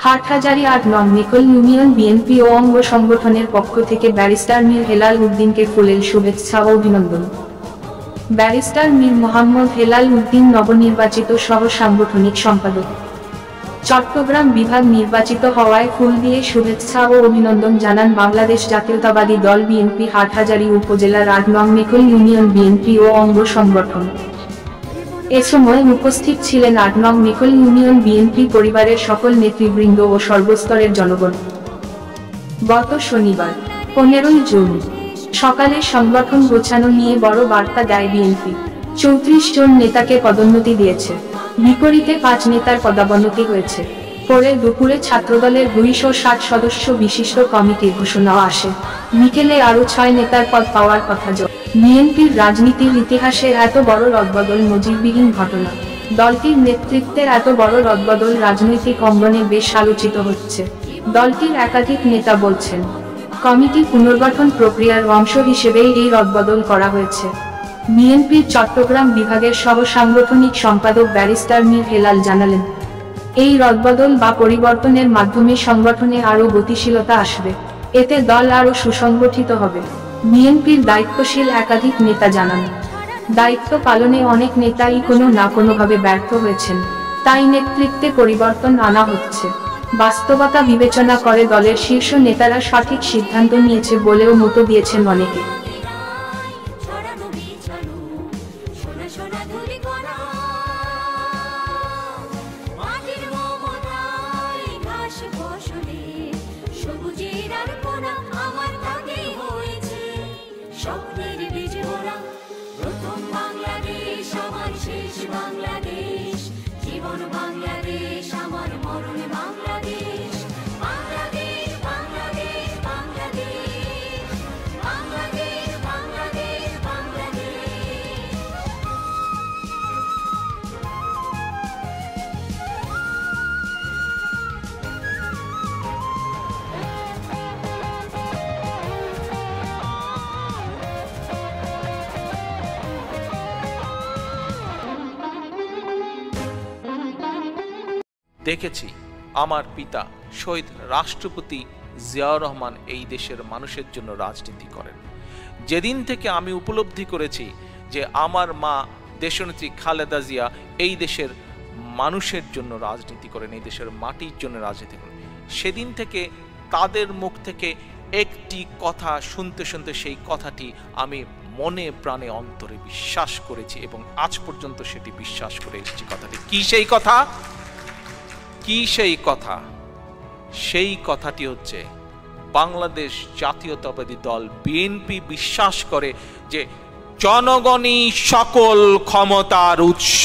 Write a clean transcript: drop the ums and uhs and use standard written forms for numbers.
হাটহাজারী ৮ নং নিকল union BNP ও অঙ্গ সংগঠনের পক্ষ থেকে ব্যারিস্টার মীর হেলাল উদ্দিনকে ফুলেল শুভেচ্ছা ও অভিনন্দন। ব্যারিস্টার মীর মোহাম্মদ হেলাল উদ্দিন নবনির্বাচিত সহ সাংগঠনিক সম্পাদক, চট্টগ্রাম বিভাগ নির্বাচিত হওয়ায় ফুল দিয়ে শুভেচ্ছা ও অভিনন্দন জানান বাংলাদেশ জাতীয়তাবাদী দল বিএনপি হাটহাজারী উপজেলার ৮ নং নিকল ইউনিয়ন বিএনপি ও অঙ্গ সংগঠন। এ সময় উপস্থিত ছিলেন ৮ নং নিকল ইউনিয়ন বিএনপি পরিবারের সকল নেতৃবৃন্দ ও সর্বস্তরের জনগণ। গত শনিবার ১৫ই জুন সকালে সংগঠন গোছানো নিয়ে বড় বার্তা দেয় বিএনপি। ৩৪ জন নেতাকে পদোন্নতি দিয়েছে, বিপরীতে ৫ নেতার পদাবনতি হয়েছে। পরে দুপুরে ছাত্রদলের ২৬০ সদস্য বিশিষ্ট কমিটির ঘোষণাও আসে। বিকেলে আরও ৬ নেতার পদ পাওয়ার কথা। বিএনপির রাজনীতির ইতিহাসে এত বড় রদবদল নজিরবিহীন ঘটনা। দলটির নেতৃত্বের এত বড় রদবদল রাজনৈতিক অঙ্গনে বেশ আলোচিত হচ্ছে। দলটির একাধিক নেতা বলছেন, কমিটি পুনর্গঠন প্রক্রিয়ার অংশ হিসেবেই এই রদবদল করা হয়েছে। বিএনপির চট্টগ্রাম বিভাগের সহ সাংগঠনিক সম্পাদক ব্যারিস্টার মীর হেলাল জানালেন, এই রদবদল বা পরিবর্তনের মাধ্যমে সংগঠনে আরও গতিশীলতা আসবে, এতে দল আরও সুসংগঠিত হবে। বিএনপির দায়িত্বশীল একাধিক নেতা জানান, দায়িত্ব পালনে অনেক নেতাই কোনো না কোনোভাবে ব্যর্থ হয়েছেন, তাই নেতৃত্বে পরিবর্তন আনা হচ্ছে। বাস্তবতা বিবেচনা করে দলের শীর্ষ নেতারা সঠিক সিদ্ধান্ত নিয়েছে বলেও মত দিয়েছেন অনেকে। স্বপ্নের বীজ মোরা প্রথম বাংলাদেশ, আমার শেষ বাংলাদেশ, জীবন বাংলাদেশ, আমার মরণ বাংলাদেশ। বাংলাদেশ বাংলাদেশ বাংলাদেশ, বাংলাদেশ বাংলাদেশ বাংলাদেশ। দেখেছি আমার পিতা শহীদ রাষ্ট্রপতি জিয়াউর রহমান এই দেশের মানুষের জন্য রাজনীতি করেন। যেদিন থেকে আমি উপলব্ধি করেছি যে আমার মা দেশনেত্রী খালেদা জিয়া এই দেশের মানুষের জন্য রাজনীতি করেন, এই দেশের মাটির জন্য রাজনীতি করেন, সেদিন থেকে তাদের মুখ থেকে একটি কথা শুনতে শুনতে সেই কথাটি আমি মনে প্রাণে অন্তরে বিশ্বাস করেছি এবং আজ পর্যন্ত সেটি বিশ্বাস করে এসেছি। কথাটি কি সেই কথা? কি সেই কথা? সেই কথাটি হচ্ছে বাংলাদেশ জাতীয়তাবাদী দল বিএনপি বিশ্বাস করে যে জনগণই সকল ক্ষমতার উৎস।